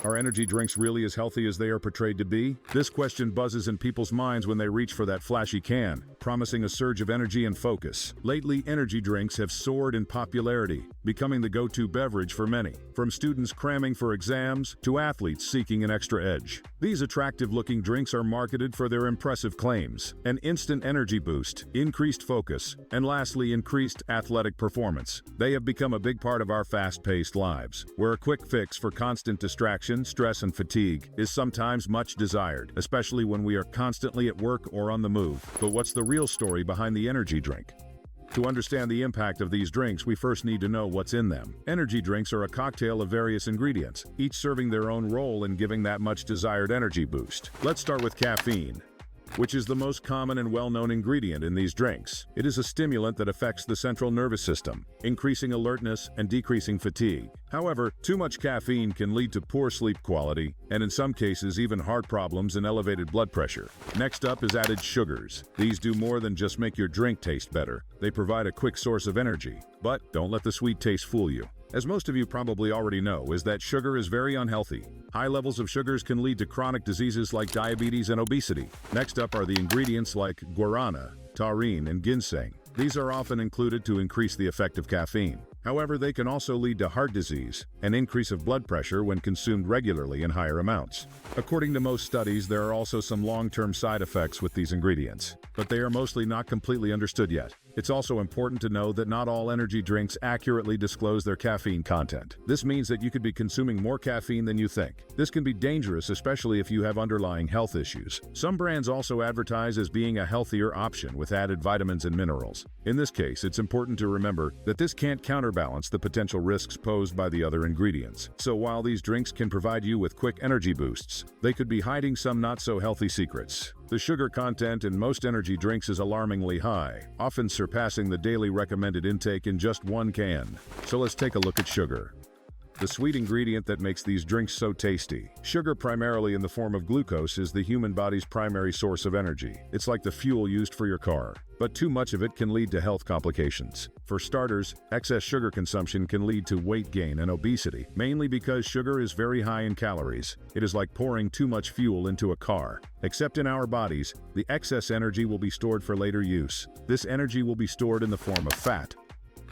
Are energy drinks really as healthy as they are portrayed to be? This question buzzes in people's minds when they reach for that flashy can, promising a surge of energy and focus. Lately, energy drinks have soared in popularity, becoming the go-to beverage for many, from students cramming for exams to athletes seeking an extra edge. These attractive-looking drinks are marketed for their impressive claims: an instant energy boost, increased focus, and lastly, increased athletic performance. They have become a big part of our fast-paced lives, where a quick fix for constant distraction, stress, and fatigue is sometimes much desired, especially when we are constantly at work or on the move. But what's the real story behind the energy drink? To understand the impact of these drinks, we first need to know what's in them. Energy drinks are a cocktail of various ingredients, each serving their own role in giving that much desired energy boost. Let's start with caffeine, which is the most common and well-known ingredient in these drinks. It is a stimulant that affects the central nervous system, increasing alertness and decreasing fatigue. However, too much caffeine can lead to poor sleep quality, and in some cases even heart problems and elevated blood pressure. Next up is added sugars. These do more than just make your drink taste better. They provide a quick source of energy. But don't let the sweet taste fool you. As most of you probably already know, is that sugar is very unhealthy. High levels of sugars can lead to chronic diseases like diabetes and obesity. Next up are the ingredients like guarana, taurine, and ginseng. These are often included to increase the effect of caffeine. However, they can also lead to heart disease and increase of blood pressure when consumed regularly in higher amounts. According to most studies, there are also some long-term side effects with these ingredients, but they are mostly not completely understood yet. It's also important to know that not all energy drinks accurately disclose their caffeine content. This means that you could be consuming more caffeine than you think. This can be dangerous, especially if you have underlying health issues. Some brands also advertise as being a healthier option with added vitamins and minerals. In this case, it's important to remember that this can't counterbalance the potential risks posed by the other ingredients. So while these drinks can provide you with quick energy boosts, they could be hiding some not-so-healthy secrets. The sugar content in most energy drinks is alarmingly high, often surpassing the daily recommended intake in just one can. So let's take a look at sugar, the sweet ingredient that makes these drinks so tasty. Sugar, primarily in the form of glucose, is the human body's primary source of energy. It's like the fuel used for your car. But too much of it can lead to health complications. For starters, excess sugar consumption can lead to weight gain and obesity, mainly because sugar is very high in calories. It is like pouring too much fuel into a car. Except in our bodies, the excess energy will be stored for later use. This energy will be stored in the form of fat.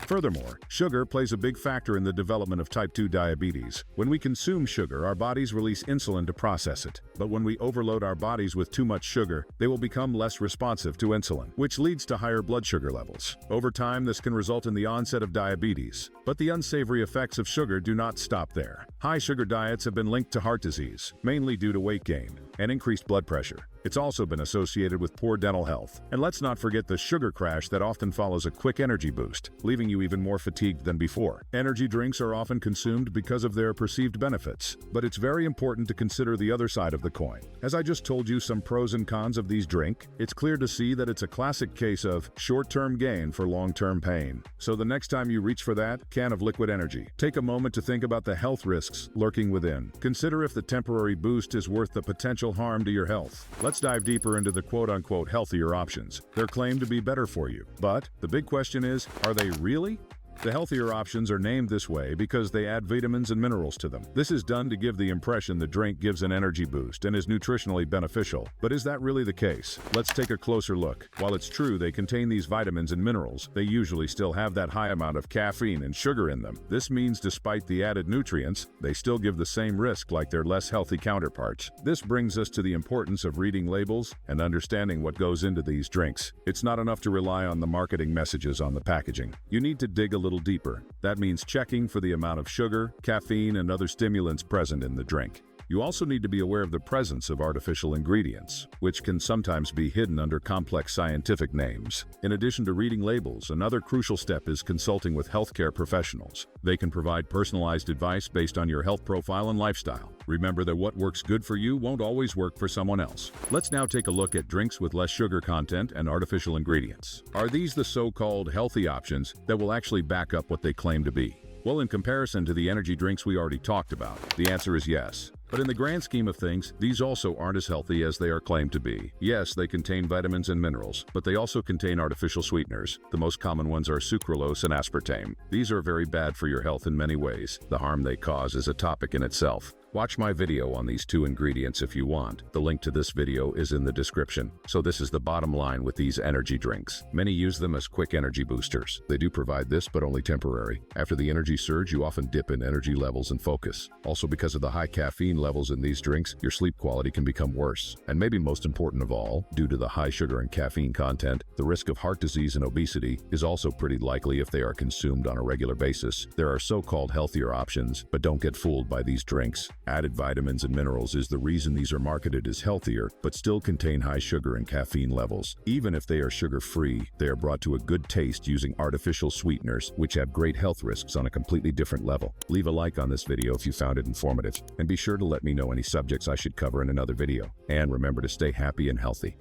Furthermore, sugar plays a big factor in the development of type 2 diabetes. When we consume sugar, our bodies release insulin to process it. But when we overload our bodies with too much sugar, they will become less responsive to insulin, which leads to higher blood sugar levels. Over time, this can result in the onset of diabetes. But the unsavory effects of sugar do not stop there. High sugar diets have been linked to heart disease, mainly due to weight gain and increased blood pressure. It's also been associated with poor dental health. And let's not forget the sugar crash that often follows a quick energy boost, leaving you even more fatigued than before. Energy drinks are often consumed because of their perceived benefits, but it's very important to consider the other side of the coin. As I just told you some pros and cons of these drinks, it's clear to see that it's a classic case of short-term gain for long-term pain. So the next time you reach for that can of liquid energy, take a moment to think about the health risks lurking within. Consider if the temporary boost is worth the potential harm to your health. Let's dive deeper into the quote-unquote healthier options. They're claimed to be better for you. But the big question is, are they really? The healthier options are named this way because they add vitamins and minerals to them. This is done to give the impression the drink gives an energy boost and is nutritionally beneficial. But is that really the case? Let's take a closer look. While it's true they contain these vitamins and minerals, they usually still have that high amount of caffeine and sugar in them. This means despite the added nutrients, they still give the same risk like their less healthy counterparts. This brings us to the importance of reading labels and understanding what goes into these drinks. It's not enough to rely on the marketing messages on the packaging. You need to dig a little deeper. That means checking for the amount of sugar, caffeine, and other stimulants present in the drink. You also need to be aware of the presence of artificial ingredients, which can sometimes be hidden under complex scientific names. In addition to reading labels, another crucial step is consulting with healthcare professionals. They can provide personalized advice based on your health profile and lifestyle. Remember that what works good for you won't always work for someone else. Let's now take a look at drinks with less sugar content and artificial ingredients. Are these the so-called healthy options that will actually back up what they claim to be? Well, in comparison to the energy drinks we already talked about, the answer is yes. But in the grand scheme of things, these also aren't as healthy as they are claimed to be. Yes, they contain vitamins and minerals, but they also contain artificial sweeteners. The most common ones are sucralose and aspartame. These are very bad for your health in many ways. The harm they cause is a topic in itself. Watch my video on these 2 ingredients if you want. The link to this video is in the description. So this is the bottom line with these energy drinks. Many use them as quick energy boosters. They do provide this, but only temporary. After the energy surge, you often dip in energy levels and focus. Also, because of the high caffeine levels in these drinks, your sleep quality can become worse. And maybe most important of all, due to the high sugar and caffeine content, the risk of heart disease and obesity is also pretty likely if they are consumed on a regular basis. There are so-called healthier options, but don't get fooled by these drinks. Added vitamins and minerals is the reason these are marketed as healthier, but still contain high sugar and caffeine levels. Even if they are sugar-free, they are brought to a good taste using artificial sweeteners, which have great health risks on a completely different level. Leave a like on this video if you found it informative, and be sure to let me know any subjects I should cover in another video. And remember to stay happy and healthy.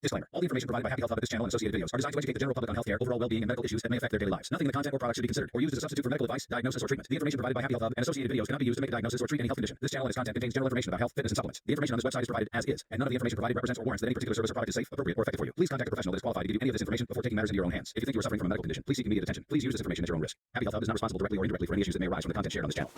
Disclaimer. All the information provided by HappyHealthHub at this channel and associated videos are designed to educate the general public on healthcare, overall well-being, and medical issues that may affect their daily lives. Nothing in the content or product should be considered or used as a substitute for medical advice, diagnosis, or treatment. The information provided by HappyHealthHub and associated videos cannot be used to make a diagnosis or treat any health condition. This channel and its content contains general information about health, fitness, and supplements. The information on this website is provided as is, and none of the information provided represents or warrants that any particular service or product is safe, appropriate, or effective for you. Please contact a professional that is qualified to give you any of this information before taking matters into your own hands. If you think you are suffering from a medical condition, please seek immediate attention. Please use this information at your own risk. HappyHealthHub is not responsible directly or indirectly for any issues that may arise from the content shared on this channel.